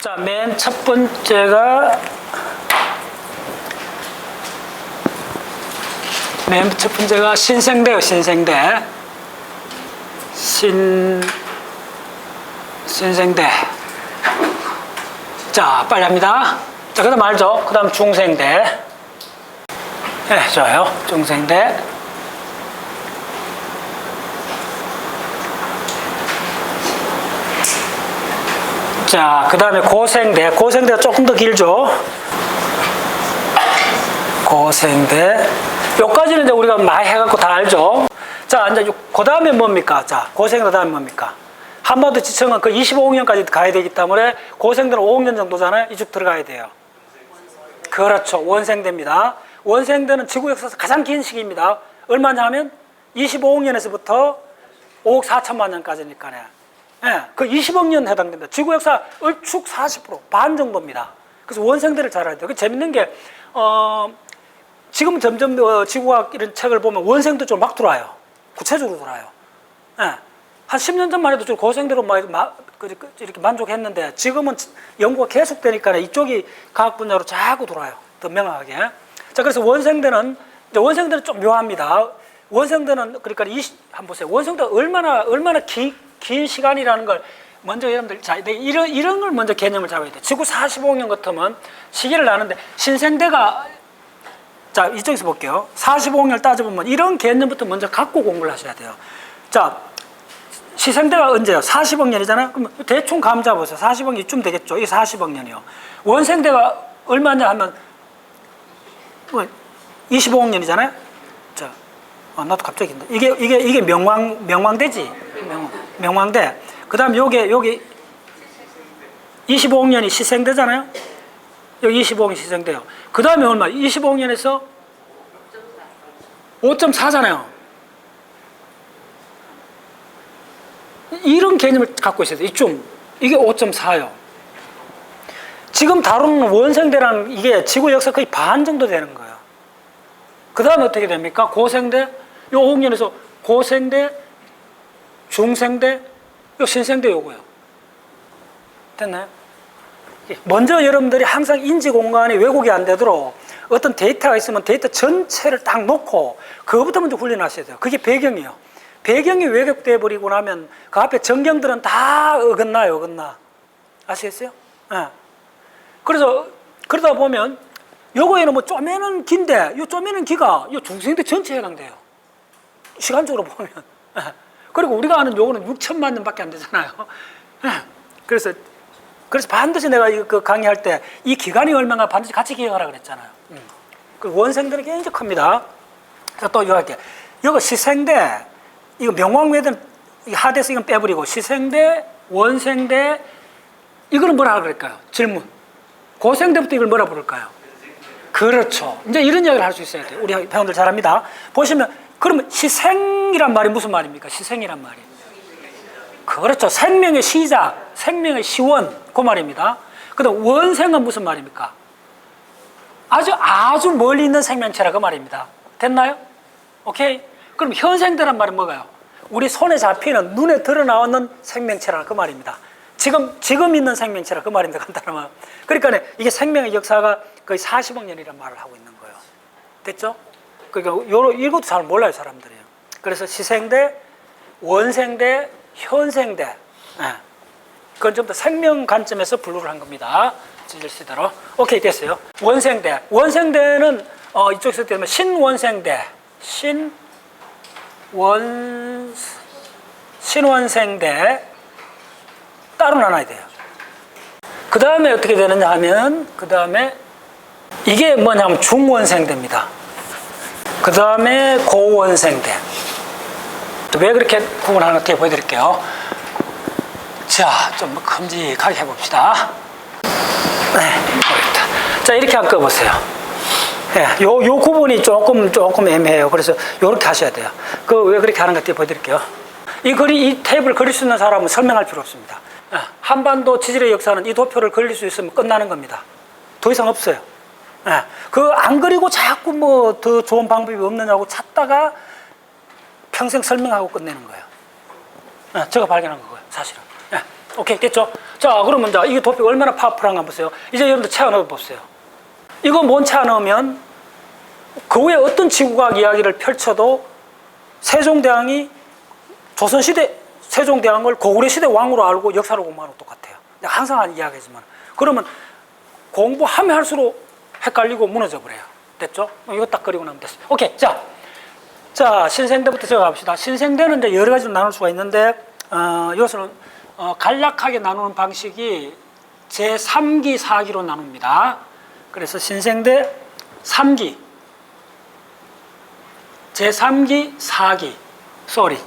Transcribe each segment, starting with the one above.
자, 맨 첫 번째가 신생대요. 신생대. 자, 빨리 합니다. 자, 그 다음 알죠? 그 다음 중생대. 네, 좋아요. 중생대. 자, 그 다음에 고생대. 고생대가 조금 더 길죠? 고생대. 요까지는 이제 우리가 많이 해갖고 다 알죠? 자, 이제 그 다음에 뭡니까? 자, 고생 그 다음에 뭡니까? 한반도 지청은 그 25억년까지 가야 되기 때문에 고생대는 5억년 정도잖아요? 이쪽 들어가야 돼요. 그렇죠. 원생대입니다. 원생대는 지구 역사에서 가장 긴 시기입니다. 얼마냐 하면 25억년에서부터 5억 4천만 년까지니까요. 예, 그 20억 년 해당됩니다. 지구 역사 얼축 40%, 반 정도입니다. 그래서 원생대를 잘 알아야 돼요. 재밌는 게, 지금 점점 지구과학 이런 책을 보면 원생도 좀 막 들어와요. 구체적으로 들어와요. 예, 한 10년 전만 해도 좀 고생대로 이렇게 만족했는데 지금은 연구가 계속되니까 이쪽이 과학 분야로 자꾸 들어와요. 더 명확하게. 자, 그래서 원생대는 좀 묘합니다. 원생대는 그러니까 한번 보세요. 원생대가 얼마나 긴 시간이라는 걸 먼저 여러분들, 자, 이런 걸 먼저 개념을 잡아야 돼요. 지구 45억 년 같으면 시기를 나는데 신생대가, 자, 이쪽에서 볼게요. 45억 년을 따져보면 이런 개념부터 먼저 갖고 공부를 하셔야 돼요. 자, 시생대가 언제요? 40억 년이잖아요? 그럼 대충 감 잡아보세요. 40억 년쯤 되겠죠? 이게 40억 년이요. 원생대가 얼마냐 하면 25억 년이잖아요? 자, 나도 갑자기 이게 명왕대지? 명왕대. 그 다음 여기 25억 년이 시생대잖아요? 여기 25억 년 시생대요. 그 다음에 얼마? 25억 년에서 5.4잖아요. 이런 개념을 갖고 있어야 돼요. 이게 5.4요. 지금 다루는 원생대랑 이게 지구 역사 거의 반 정도 되는 거예요. 그 다음에 어떻게 됩니까? 고생대, 요 5억 년에서 고생대, 중생대, 요 신생대 요거요. 됐나요? 먼저 여러분들이 항상 인지 공간이 왜곡이 안 되도록 어떤 데이터가 있으면 데이터 전체를 딱 놓고 그거부터 먼저 훈련하셔야 돼요. 그게 배경이에요. 배경이 왜곡돼 버리고 나면 그 앞에 전경들은 다 어긋나. 아시겠어요? 네. 그래서 그러다 보면 요거에는 뭐 쪼매는 긴데 요 쪼매는 기가 요 중생대 전체에 해당돼요. 시간적으로 보면. 네. 그리고 우리가 아는 요거는 6천만 년밖에 안 되잖아요. 네. 그래서 반드시 내가 그 강의할 때 이 기간이 얼마나 반드시 같이 기억하라 그랬잖아요. 그 원생대는 굉장히 큽니다. 자, 또 이거 할게요. 이거 시생대, 이거 명왕외대는 하대에서 이건 빼버리고 시생대, 원생대, 이거는 뭐라 그럴까요? 질문. 고생대부터 이걸 뭐라 부를까요? 그렇죠. 이제 이런 이야기를 할 수 있어야 돼요. 우리 회원들 잘합니다. 보시면, 그러면 시생이란 말이 무슨 말입니까? 시생이란 말이. 그렇죠. 생명의 시작, 생명의 시원, 그 말입니다. 그 다음 원생은 무슨 말입니까? 아주 멀리 있는 생명체라 그 말입니다. 됐나요? 오케이? 그럼 현생대란 말은 뭐가요? 우리 손에 잡히는, 눈에 드러나오는 생명체라 그 말입니다. 지금 있는 생명체라 그 말입니다. 간단하면. 그러니까 이게 생명의 역사가 거의 40억 년이라는 말을 하고 있는 거예요. 됐죠? 그러니까 이것도 잘 몰라요, 사람들이. 그래서 시생대, 원생대, 현생대. 네. 그건 좀 더 생명 관점에서 분류를 한 겁니다. 지질시대로. 오케이, 됐어요. 원생대. 원생대는 이쪽에서 되면 신원생대. 신원생대. 따로 나눠야 돼요. 그 다음에 어떻게 되느냐 하면, 그 다음에 이게 뭐냐면 중원생대입니다. 그 다음에 고원생대. 왜 그렇게 구분하는지 보여드릴게요. 자, 좀 큼직하게 해봅시다. 네, 모르겠다. 자, 이렇게 한번 꺼보세요. 네, 요 구분이 조금 애매해요. 그래서 요렇게 하셔야 돼요. 왜 그렇게 하는 것 보여드릴게요. 이 테이블을 그릴 수 있는 사람은 설명할 필요 없습니다. 한반도 지질의 역사는 이 도표를 그릴 수 있으면 끝나는 겁니다. 더 이상 없어요. 안 그리고 자꾸 뭐 더 좋은 방법이 없느냐고 찾다가 평생 설명하고 끝내는 거예요. 제가 발견한 거예요, 사실은. 오케이, 됐죠? 자, 그러면 자, 이게 도표가 얼마나 파워풀한가 보세요. 이제 여러분들 채워 넣어 보세요. 이거 뭔 채워 넣으면 그 후에 어떤 지구과학 이야기를 펼쳐도 세종대왕이 조선시대 세종대왕을 고구려시대 왕으로 알고 역사를 공부하는 거 똑같아요. 내가 항상 하는 이야기지만. 그러면 공부하면 할수록 헷갈리고 무너져 버려요. 됐죠? 이거 딱 그리고 나면 됐어요. 오케이. 자, 신생대부터 제가 갑시다. 신생대는 이제 여러 가지로 나눌 수가 있는데, 이것을 간략하게 나누는 방식이 제3기, 4기로 나눕니다. 그래서 신생대 3기, 제3기, 4기, sorry,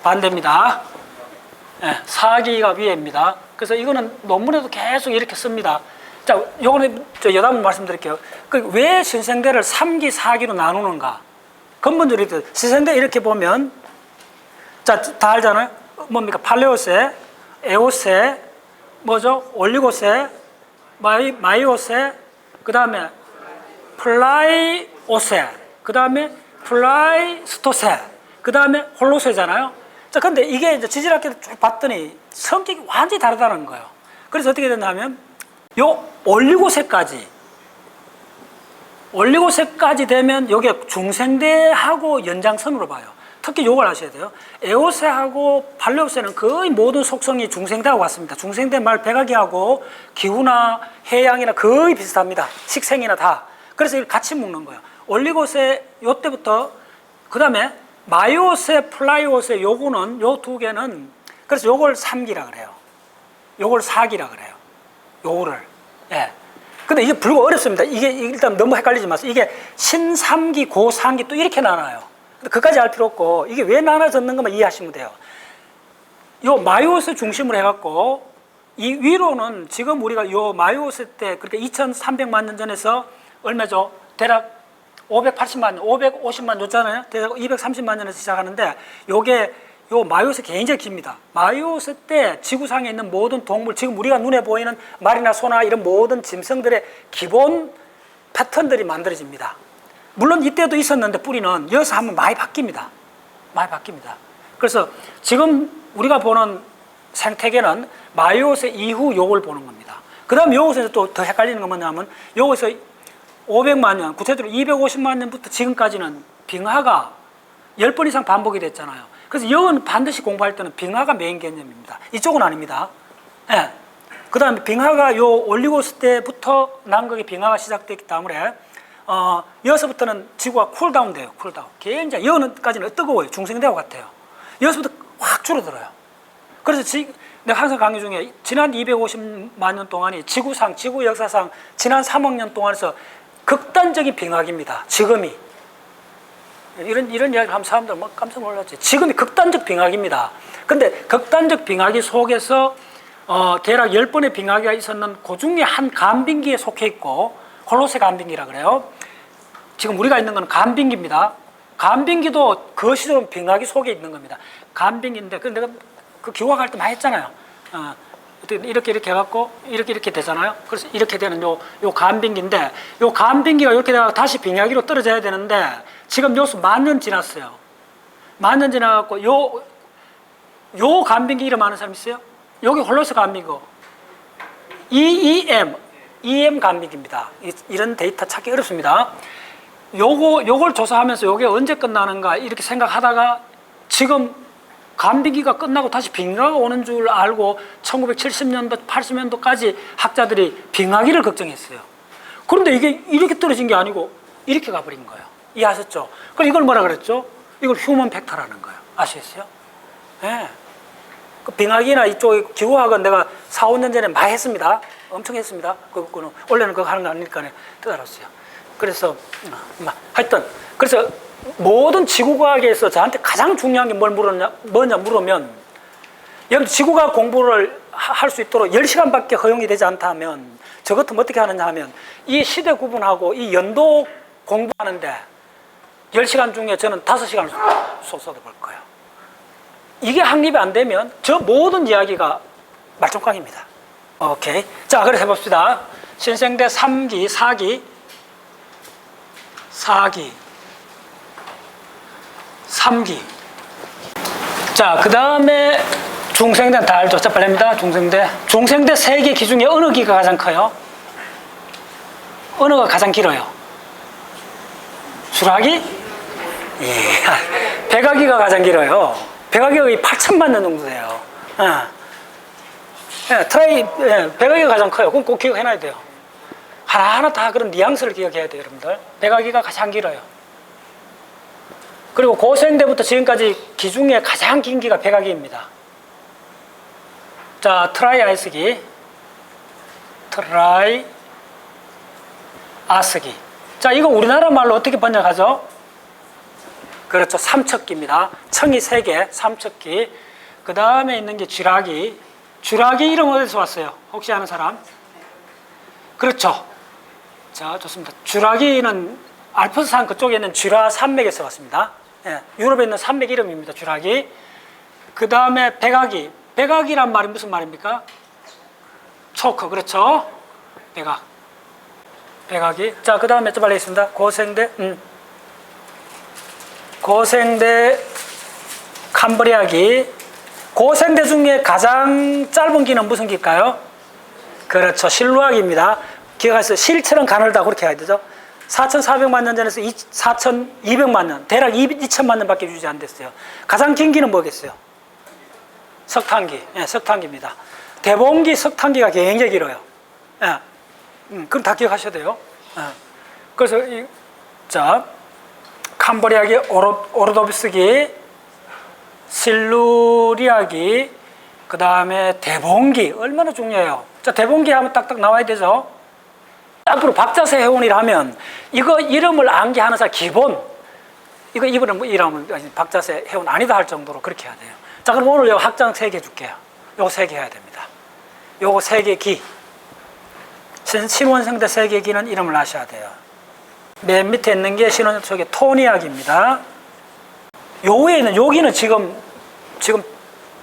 반대입니다. 네, 4기가 위에입니다. 그래서 이거는 논문에도 계속 이렇게 씁니다. 자, 요거는 여담을 말씀드릴게요. 왜 신생대를 3기, 4기로 나누는가? 근본적으로 신생대 이렇게 보면, 자, 다 알잖아요. 뭡니까? 팔레오세, 에오세, 뭐죠? 올리고세, 마이오세, 그 다음에 플라이오세, 그 다음에 플라이스토세, 그 다음에 홀로세잖아요. 자, 근데 이게 이제 지질학계를 쭉 봤더니 성격이 완전히 다르다는 거예요. 그래서 어떻게 됐냐면, 요 올리고세까지 되면 요게 중생대하고 연장선으로 봐요. 특히 요걸 아셔야 돼요. 에오세하고 팔레오세는 거의 모든 속성이 중생대하고 같습니다. 중생대 말 백악기하고 기후나 해양이나 거의 비슷합니다. 식생이나 다. 그래서 이걸 같이 묶는 거예요. 올리고세 요때부터, 그 다음에 마이오세, 플라이오세 요거는 요 두 개는, 그래서 요걸 3기라 그래요. 요걸 4기라 그래요. 요거를. 예. 근데 이게 불과 어렵습니다. 이게 일단 너무 헷갈리지 마세요. 이게 신3기, 고3기 또 이렇게 나눠요. 근데 그까지 알 필요 없고, 이게 왜 나눠졌는 것만 이해하시면 돼요. 요 마이오세 중심으로 해갖고, 이 위로는 지금 우리가 요 마이오세 때, 그러니까 2300만 년 전에서 얼마죠? 대략 580만 년, 550만 줬잖아요. 대략 230만 년에서 시작하는데, 요게 요 마이오세 굉장히 깁니다. 마이오세 때 지구상에 있는 모든 동물, 지금 우리가 눈에 보이는 말이나 소나 이런 모든 짐승들의 기본 패턴들이 만들어집니다. 물론 이때도 있었는데 뿌리는 여기서 하면 많이 바뀝니다. 많이 바뀝니다. 그래서 지금 우리가 보는 생태계는 마이오세 이후 요걸 보는 겁니다. 그 다음 요것에서 또 더 헷갈리는 건 뭐냐면, 요것에서 500만 년, 구체적으로 250만 년부터 지금까지는 빙하가 10번 이상 반복이 됐잖아요. 그래서 이건 반드시 공부할 때는 빙하가 메인 개념입니다. 이쪽은 아닙니다. 예. 그 다음에 빙하가 요 올리고스 때부터 남극의 빙하가 시작됐기 때문에, 여기서부터는 지구가 쿨다운 돼요. 쿨다운. 굉장히, 여기까지는 뜨거워요. 중생대와 같아요. 여기서부터 확 줄어들어요. 그래서 내가 항상 강의 중에 지난 250만 년 동안이 지구상, 지구 역사상 지난 3억 년 동안에서 극단적인 빙하기입니다. 지금이. 이런 이야기를 하면 사람들 막 깜짝 놀랐지. 지금이 극단적 빙하기입니다. 근데 극단적 빙하기 속에서 대략 10번의 빙하기가 있었는 그 중에 한 간빙기에 속해 있고, 홀로세 간빙기라 그래요. 지금 우리가 있는 건 간빙기입니다. 간빙기도 그 시절은 빙하기 속에 있는 겁니다. 간빙기인데, 그 내가 그 기억할 때 많이 했잖아요. 이렇게 해갖고 이렇게 되잖아요. 그래서 이렇게 되는 요 간빙기인데, 요 간빙기가 이렇게 되다가 다시 빙하기로 떨어져야 되는데, 지금 여기서 10,000년 지났어요. 10,000년 지나갖고 요 간빙기 이름 아는 사람 있어요? 여기 홀로세 간빙기고 EM 간빙기입니다. 이런 데이터 찾기 어렵습니다. 요걸 조사하면서 요게 언제 끝나는가 이렇게 생각하다가 지금 간빙기가 끝나고 다시 빙하가 오는 줄 알고 1970년도, 80년도까지 학자들이 빙하기를 걱정했어요. 그런데 이게 이렇게 떨어진 게 아니고 이렇게 가버린 거예요. 이해하셨죠? 그럼 이걸 뭐라 그랬죠? 이걸 휴먼 팩터라는 거예요. 아시겠어요? 네. 그 빙하기나 이쪽 기후학은 내가 4, 5년 전에 많이 했습니다. 엄청 했습니다. 그거는 원래는 그거 하는 거 아니니까 깨달았어요. 그래서 하여튼 그래서 모든 지구과학에서 저한테 가장 중요한 게 뭐냐 물으면, 여러분 지구과학 공부를 할 수 있도록 10시간밖에 허용이 되지 않다 하면 저 같으면 어떻게 하느냐 하면, 이 시대 구분하고 이 연도 공부하는데 10시간 중에 저는 5시간을 쏟아볼 거예요. 이게 확립이 안 되면 저 모든 이야기가 말종강입니다. 오케이. 자, 그래서 해봅시다. 신생대 3기, 4기, 3기. 자, 그 다음에 중생대 다 알죠? 자, 빨리 합니다. 중생대. 중생대 세 개 기 중에 어느 기가 가장 커요? 어느가 가장 길어요? 수라기? 예. 백아기가 가장 길어요. 백아기가 거의 8천만 년 정도 돼요. 백아기가 가장 커요. 그럼 꼭 기억해놔야 돼요. 하나하나 다 그런 뉘앙스를 기억해야 돼요, 여러분들. 백아기가 가장 길어요. 그리고 고생대부터 지금까지 기 중에 가장 긴 기가 백아기입니다. 자, 트라이아스기. 트라이아스기. 자, 이거 우리나라 말로 어떻게 번역하죠? 그렇죠. 삼척기입니다. 청이 3개, 삼척기. 그 다음에 있는 게 쥐라기. 쥐라기 이름 어디서 왔어요? 혹시 아는 사람? 그렇죠. 자, 좋습니다. 쥐라기는 알프스산 그쪽에 있는 쥐라 산맥에서 왔습니다. 예, 유럽에 있는 산맥 이름입니다. 쥐라기. 그 다음에 백아기. 백악이란 말이 무슨 말입니까? 초크, 그렇죠? 백악. 백악이. 자, 그 다음에 좀 빨리 있습니다. 고생대, 고생대, 캄브리아기. 고생대 중에 가장 짧은 기는 무슨 기일까요? 그렇죠. 실루아기입니다. 기억하세요. 실처럼 가늘다, 그렇게 해야 되죠. 4,400만 년 전에서 4,200만 년, 대략 2천만 년밖에 유지 안 됐어요. 가장 긴 기는 뭐겠어요? 석탄기. 예, 석탄기입니다. 대봉기, 석탄기가 굉장히 길어요. 예. 그럼 다 기억하셔야 돼요. 예. 그래서, 자, 캄보리아기, 오르도비스기, 실루리아기, 그 다음에 대봉기. 얼마나 중요해요. 자, 대봉기 하면 딱딱 나와야 되죠. 앞으로 박자세 해운이라면, 이거 이름을 암기하는 사람 기본, 이거 이름은 박자세 해운 아니다 할 정도로 그렇게 해야 돼요. 자, 그럼 오늘 요 학장 3개 줄게요. 요거 3개 해야 됩니다. 요거 3개 기. 신원생대 3개 기는 이름을 아셔야 돼요. 맨 밑에 있는 게 신원 속의 토니악입니다. 요 위에 있는 여기는 지금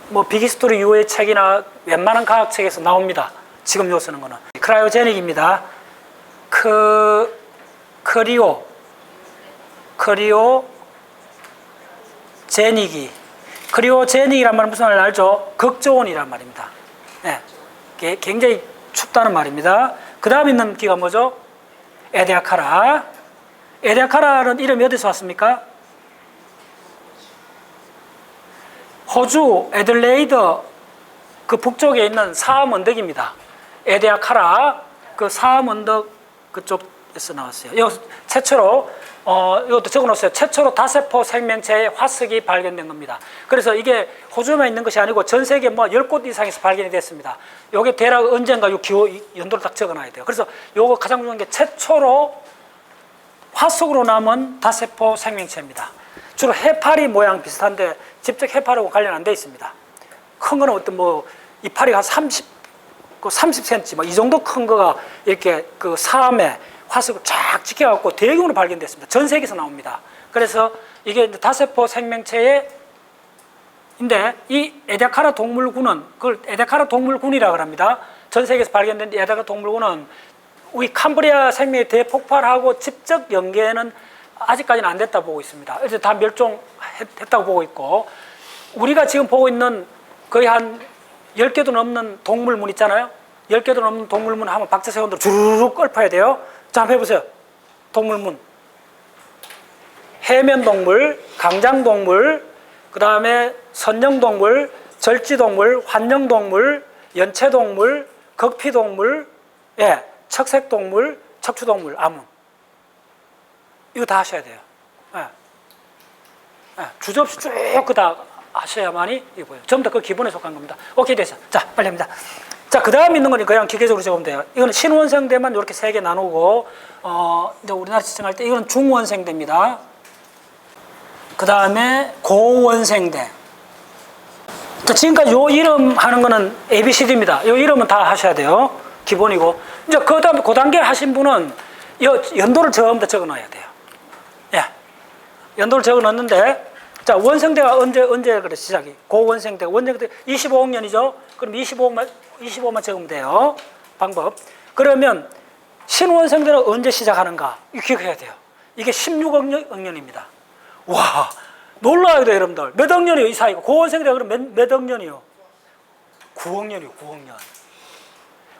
뭐 비기스토리 유의 책이나 웬만한 과학책에서 나옵니다. 지금 요 쓰는 거는. 크라이오제닉입니다. 크리오제닉이. 크리오제닉이란 말은 무슨 말인지 알죠? 극저온이란 말입니다. 네. 굉장히 춥다는 말입니다. 그 다음 있는 기가 뭐죠? 에데아카라. 에데아카라는 이름이 어디서 왔습니까? 호주 애들레이드 그 북쪽에 있는 사암 언덕입니다. 에데아카라 그 사암 언덕 그쪽에서 나왔어요. 여기 최초로 이것도 적어놓았어요. 최초로 다세포 생명체의 화석이 발견된 겁니다. 그래서 이게 호주만 있는 것이 아니고 전 세계 뭐 10곳 이상에서 발견이 됐습니다. 이게 대략 언젠가 요 기호 연도를 딱 적어놔야 돼요. 그래서 요거 가장 중요한 게 최초로 화석으로 남은 다세포 생명체입니다. 주로 해파리 모양 비슷한데 직접 해파리하고 관련 안 돼 있습니다. 큰 거는 어떤 뭐 이파리가 한 30cm 막 이 정도 큰 거가 이렇게 그 사암에 화석을 쫙 찍혀갖고 대규모로 발견됐습니다. 전 세계에서 나옵니다. 그래서 이게 다세포 생명체인데 이 에데카라 동물군은 그걸 에데카라 동물군이라고 합니다. 전 세계에서 발견된 에데카라 동물군은 우리 캄브리아 생명의 대폭발하고 직접 연계는 아직까지는 안 됐다 보고 있습니다. 그래서 다 멸종했다고 보고 있고 우리가 지금 보고 있는 거의 한 10개도 넘는 동물문 있잖아요. 10개도 넘는 동물문 한번 박자세원대로 주르륵 읊어야 돼요. 자, 한번 해보세요. 동물문. 해면동물, 강장동물, 그 다음에 선령동물, 절지동물, 환령동물, 연체동물, 극피동물, 예, 척색동물, 척추동물, 아문. 이거 다 하셔야 돼요. 예. 예, 주저없이 쭉 다 하셔야만이 이거 보여요. 전부 다 그 기본에 속한 겁니다. 오케이, 됐어. 자, 빨리 합니다. 자, 그 다음에 있는 건 그냥 기계적으로 적으면 돼요. 이거는 신원생대만 이렇게 3개 나누고, 이제 우리나라 지정할 때 이거는 중원생대입니다. 그 다음에 고원생대. 자, 지금까지 요 이름 하는 거는 ABCD입니다. 요 이름은 다 하셔야 돼요. 기본이고. 이제 그 다음에 그 단계 하신 분은 이 연도를 전부 다 적어 넣어야 돼요. 예. 연도를 적어 넣는데, 자, 원생대가 언제 그래, 시작이? 고원생대. 원생대 25억 년이죠? 그럼 25만 적으면 돼요. 방법. 그러면 신원생대는 언제 시작하는가? 이거 기억해야 돼요. 이게 16억 년입니다. 와, 놀라야 돼요, 여러분들. 몇 억 년이요, 이 사이가. 고원생대가 그럼 몇 억 년이요? 9억 년이요, 9억 년.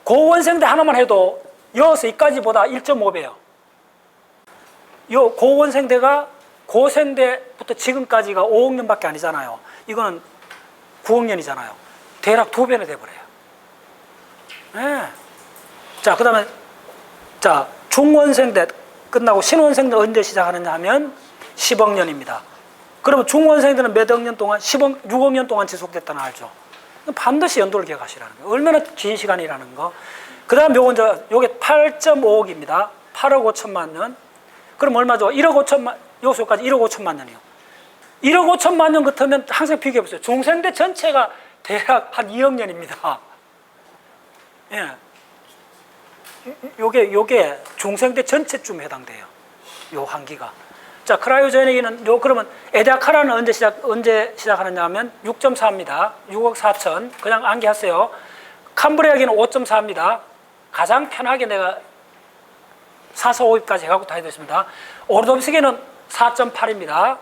고원생대 하나만 해도 여기서 이까지보다 1.5배요. 요 고원생대가 고생대부터 지금까지가 5억 년밖에 아니잖아요. 이거는 9억 년이잖아요. 대략 2배나 돼버려요. 네. 자, 그 다음에, 자, 중원생대 끝나고 신원생대 언제 시작하느냐 하면 10억 년입니다. 그러면 중원생대는 몇 억 년 동안? 6억 년 동안 지속됐다는 알죠? 반드시 연도를 기억하시라는 거예요. 얼마나 긴 시간이라는 거. 그 다음 요게 8.5억입니다. 8억 5천만 년. 그럼 얼마죠? 1억 5천만, 요소까지 1억 5천만 년이요. 1억 5천만 년 같으면 항상 비교해보세요. 중생대 전체가 대략 한 2억 년입니다. 예. 요게 중생대 전체쯤 해당돼요. 요 한기가. 자, 크라이오제닉은 그러면 에데아카라는 언제 시작하느냐 하면 6.4입니다. 6억 4천. 그냥 암기하세요. 캄브리아기는 5.4입니다. 가장 편하게 내가 4서 5입까지 해갖고 다 해드렸습니다. 오르돔스기는 4.8입니다.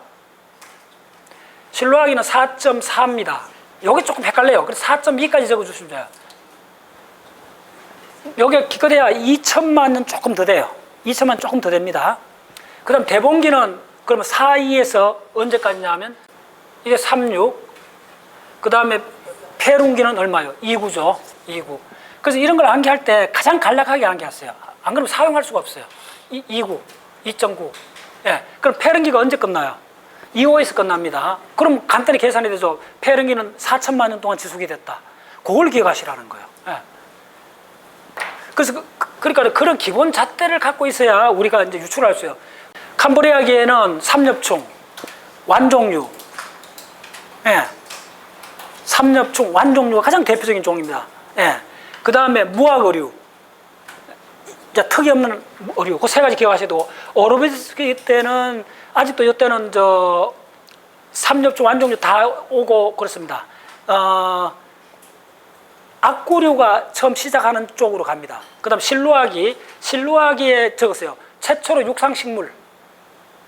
실로아기는 4.4입니다. 여기 조금 헷갈려요. 그래서 4.2까지 적어주시면 돼요. 여기 기껏해야 2천만 년 조금 더 돼요. 2천만 조금 더 됩니다. 그 다음 대봉기는 그러면 4,2에서 언제까지냐 하면 이게 3,6. 그 다음에 폐룬기는 얼마요? 2,9죠. 2,9. 그래서 이런 걸 암기할 때 가장 간략하게 암기하세요. 안 그러면 사용할 수가 없어요. 2,9, 2.9. 예. 그럼 폐룬기가 언제 끝나요? 2,5에서 끝납니다. 그럼 간단히 계산이 되죠. 폐룬기는 4천만 년 동안 지속이 됐다. 그걸 기억하시라는 거예요. 예. 그래서 그러니까 그런 기본 잣대를 갖고 있어야 우리가 이제 유출할 수 있어요. 캄브리아기에는 삼엽충, 완종류, 예, 삼엽충, 완종류가 가장 대표적인 종입니다. 예, 그 다음에 무학어류, 특이 없는 어류, 그 세 가지 기억하셔도 오르비스기 때는 아직도 이때는 삼엽충, 완종류 다 오고 그렇습니다. 악구류가 처음 시작하는 쪽으로 갑니다. 그 다음 실루아기에 적었어요. 최초로 육상식물,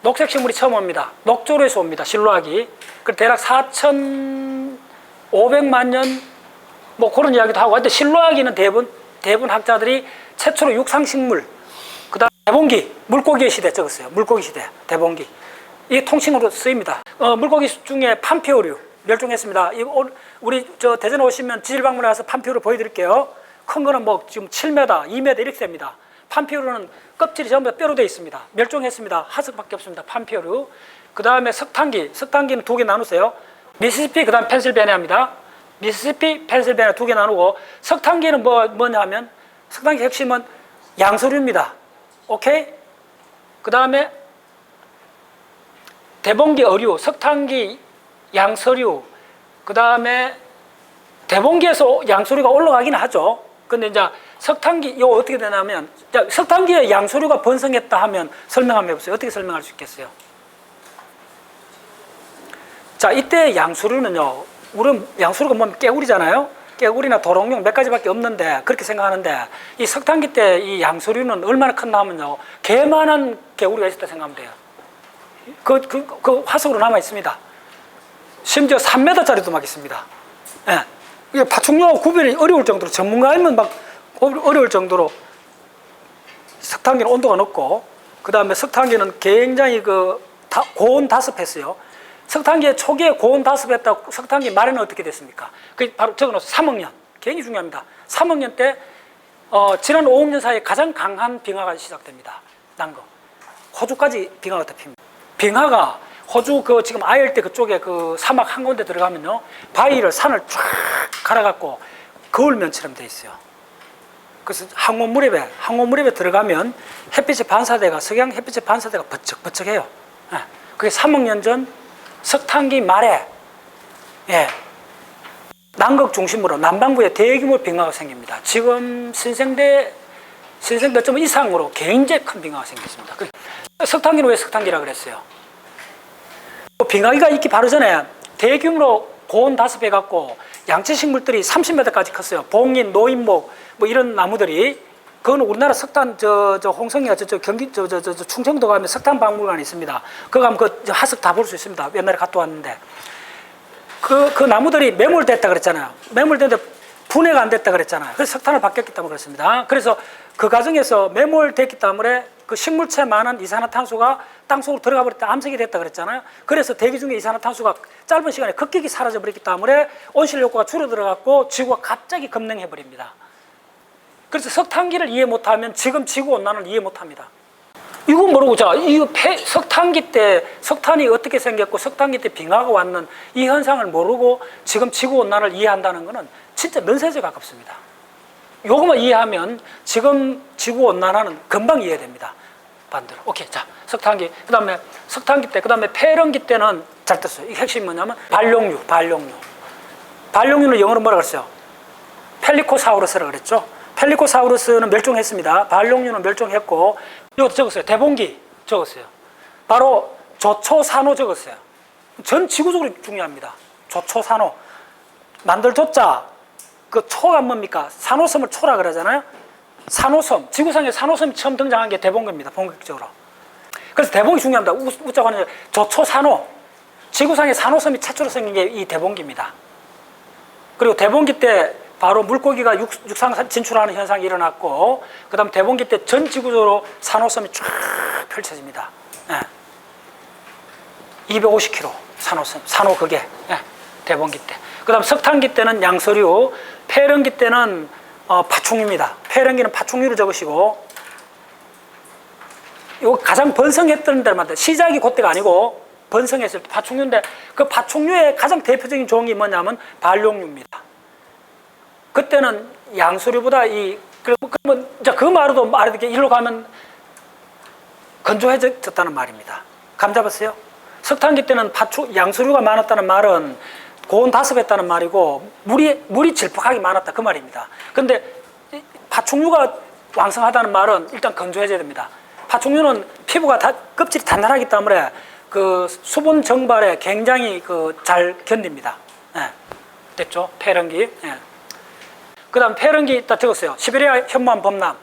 녹색식물이 처음 옵니다. 녹조류에서 옵니다. 실루아기. 그 대략 4,500만 년 뭐 그런 이야기도 하고. 근데 실루아기는 대부분 학자들이 최초로 육상식물, 그 다음 대봉기, 물고기의 시대 적었어요. 물고기 시대, 대봉기. 이게 통칭으로 쓰입니다. 물고기 중에 판피오류 멸종했습니다. 우리 대전에 오시면 지질박물관에 가서 판피오를 보여드릴게요. 큰 거는 뭐 지금 7m, 2m 이렇게 됩니다. 판피오류는 껍질이 전부 다 뼈로 되어 있습니다. 멸종했습니다. 하석밖에 없습니다. 판피오류. 그 다음에 석탄기는 두 개 나누세요. 미시시피, 그 다음 펜실베니아입니다. 미시시피, 펜실베니아 두 개 나누고, 석탄기는 뭐냐 하면, 석탄기 핵심은 양서류입니다. 오케이? 그 다음에 대봉기 어류, 석탄기 양서류, 그 다음에 대봉기에서 양서류가 올라가긴 하죠. 근데 이제 석탄기, 이거 어떻게 되냐면, 석탄기에 양서류가 번성했다 하면 설명 한번 해보세요. 어떻게 설명할 수 있겠어요? 자, 이때 양서류는요, 우리는 양서류가 뭐면 깨구리잖아요? 깨구리나 도롱뇽 몇 가지밖에 없는데, 그렇게 생각하는데, 이 석탄기 때 이 양서류는 얼마나 컸나 하면요, 개만한 개구리가 있었다 생각하면 돼요. 그 화석으로 남아 있습니다. 심지어 3m짜리도 막 있습니다. 예. 이게 파충류하고 구별이 어려울 정도로, 전문가이면 막 어려울 정도로 석탄기는 온도가 높고, 그 다음에 석탄기는 굉장히 고온 다습했어요. 석탄기의 초기에 고온 다습했다고 석탄기 말에는 어떻게 됐습니까? 그게 바로 적어놓았어요. 3억 년. 굉장히 중요합니다. 3억 년 때, 지난 5억 년 사이에 가장 강한 빙하가 시작됩니다. 난 거. 호주까지 빙하가 덮입니다. 빙하가 호주 지금 아열대 그쪽에 사막 한 군데 들어가면요, 바위를 산을 쫙 갈아갖고 거울면처럼 돼 있어요. 그래서 항온무렵에 들어가면 햇빛의 반사대가, 석양 햇빛의 반사대가 버쩍버쩍해요. 예. 그게 3억 년 전 석탄기 말에, 예, 남극 중심으로 남반구에 대규모 빙하가 생깁니다. 지금 신생대 점 이상으로 굉장히 큰 빙하가 생겼습니다. 석탄기는 왜 석탄기라 그랬어요? 빙하기가 있기 바로 전에 대규모로 고온 다습해갖고 양치식물들이 30m까지 컸어요. 봉인, 노인목, 뭐 이런 나무들이. 그건 우리나라 석탄, 홍성이가 경기, 충청도 가면 석탄 박물관이 있습니다. 그거 가면 하석 다 볼 수 있습니다. 옛날에 갔다 왔는데. 그 나무들이 매몰됐다 그랬잖아요. 매몰됐는데 분해가 안 됐다 그랬잖아요. 그래서 석탄을 바뀌었기 때문에 그렇습니다. 그래서 그 과정에서 매몰됐기 때문에 그 식물체 많은 이산화탄소가 땅속으로 들어가 버렸다, 암석이 됐다 그랬잖아요. 그래서 대기 중에 이산화탄소가 짧은 시간에 급격히 사라져 버렸기 때문에 온실 효과가 줄어들어갖고 지구가 갑자기 급냉해 버립니다. 그래서 석탄기를 이해 못하면 지금 지구 온난화를 이해 못합니다. 이거 모르고 자, 이거 석탄기 때 석탄이 어떻게 생겼고 석탄기 때 빙하가 왔는 이 현상을 모르고 지금 지구 온난화를 이해한다는 것은 진짜 넌센스에 가깝습니다. 요거만 이해하면 지금 지구 온난화는 금방 이해됩니다. 반대로. 오케이. 자, 석탄기. 그다음에 석탄기 때, 그다음에 폐렴기 때는 잘 떴어요. 이 핵심이 뭐냐면 발룡류. 발룡류는 영어로 뭐라 그랬어요? 펠리코사우루스라고 그랬죠. 펠리코사우루스는 멸종했습니다. 발룡류는 멸종했고, 이것도 적었어요. 대봉기 적었어요. 바로 조초산호 적었어요. 전 지구적으로 중요합니다. 조초산호. 만들 조자, 그 초가 뭡니까? 산호섬을 초라 그러잖아요. 산호섬, 지구상에 산호섬이 처음 등장한 게 대봉기입니다. 본격적으로. 그래서 대봉기 중요합니다. 웃자고 하는 조초산호. 지구상에 산호섬이 최초로 생긴 게 이 대봉기입니다. 그리고 대봉기 때 바로 물고기가 육상 진출하는 현상이 일어났고, 그 다음 대봉기 때 전 지구적으로 산호섬이 쫙 펼쳐집니다. 예. 250km 산호섬, 산호 그게 예. 대봉기 때. 그 다음 석탄기 때는 양서류, 폐렴기 때는 파충류입니다. 폐렴기는 파충류를 적으시고, 요 가장 번성했던 데만 시작이 그때가 아니고 번성했을 때 파충류인데, 그 파충류의 가장 대표적인 종이 뭐냐면 발룡류입니다. 그때는 양서류보다 그러면 그 말로도 말해도 일로 가면 건조해졌다는 말입니다. 감 잡았어요? 석탄기 때는 양서류가 많았다는 말은 고온 다습했다는 말이고 물이 질퍽하게 많았다 그 말입니다. 근데 파충류가 왕성하다는 말은 일단 건조해져야 됩니다. 파충류는 피부가 껍질이 단단하기 때문에 그 수분 정발에 굉장히 잘 견딥니다. 예. 됐죠? 폐렴기. 예. 그 다음 폐렴기 딱 적었어요. 시베리아 현무암 범람.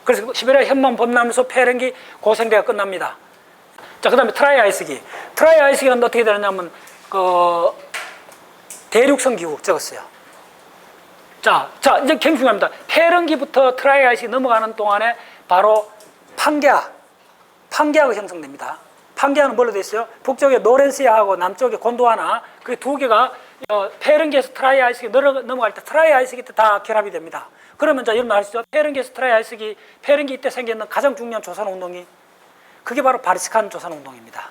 그래서 시베리아 현무암 범람에서 폐렴기 고생대가 끝납니다. 자, 그 다음에 트라이 아이스기. 트라이 아이스기는 어떻게 되느냐면 대륙성 기후 적었어요. 자, 이제 굉장히 중요합니다. 폐렴기부터 트라이 아이스기 넘어가는 동안에 바로 판게아가 형성됩니다. 판게아는 뭘로 되어 있어요? 북쪽에 노렌시아하고 남쪽에 곤도와나 그 두 개가 폐렴기에서 트라이 아이스기 넘어갈 때 트라이 아이스기 때 다 결합이 됩니다. 그러면 자 여러분 아시죠? 폐렴기에서 트라이 아이스기, 폐렴기 때 생기는 가장 중요한 조산 운동이 그게 바로 바리스칸 조산 운동입니다.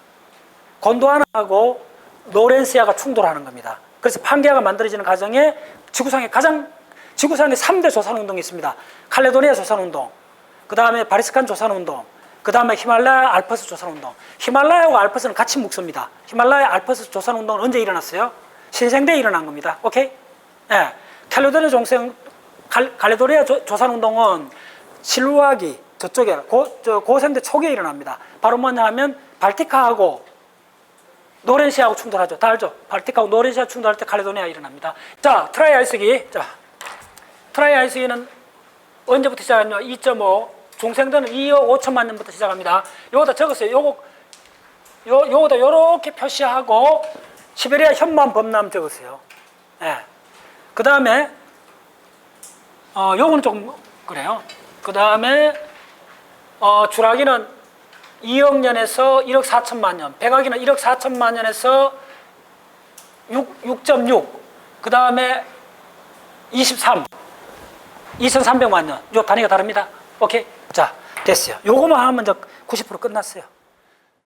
곤도와나하고 노렌시아가 충돌하는 겁니다. 그래서 판게아가 만들어지는 과정에 지구상에 3대 조산 운동이 있습니다. 칼레도니아 조산 운동, 그 다음에 바리스칸 조산 운동, 그 다음에 히말라야 알프스 조산 운동. 히말라야와 알프스는 같이 묶습니다. 히말라야 알프스 조산 운동은 언제 일어났어요? 신생대에 일어난 겁니다. 오케이? 예. 칼레도니아 조산 운동은 실루아기 저쪽에 고생대 초기에 일어납니다. 바로 뭐냐 하면 발티카하고 노렌시아하고 충돌하죠. 다 알죠? 발티카하고 노렌시아 충돌할 때 칼레도니아 일어납니다. 자, 트라이 아이스기. 자, 트라이 아이스기는 언제부터 시작하냐? 2.5. 중생대는 2억 5천만 년부터 시작합니다. 요거다 적었어요. 요거다 요렇게 표시하고 시베리아 현무암 범람 적었어요. 예. 그 다음에 요거는 조금 그래요. 그 다음에 주라기는 2억 년에서 1억 4천만 년, 백악기는 1억 4천만 년에서 6.6, 그 다음에 23, 2300만 년. 요 단위가 다릅니다. 오케이? 자, 됐어요. 요거만 하면 이제 90% 끝났어요.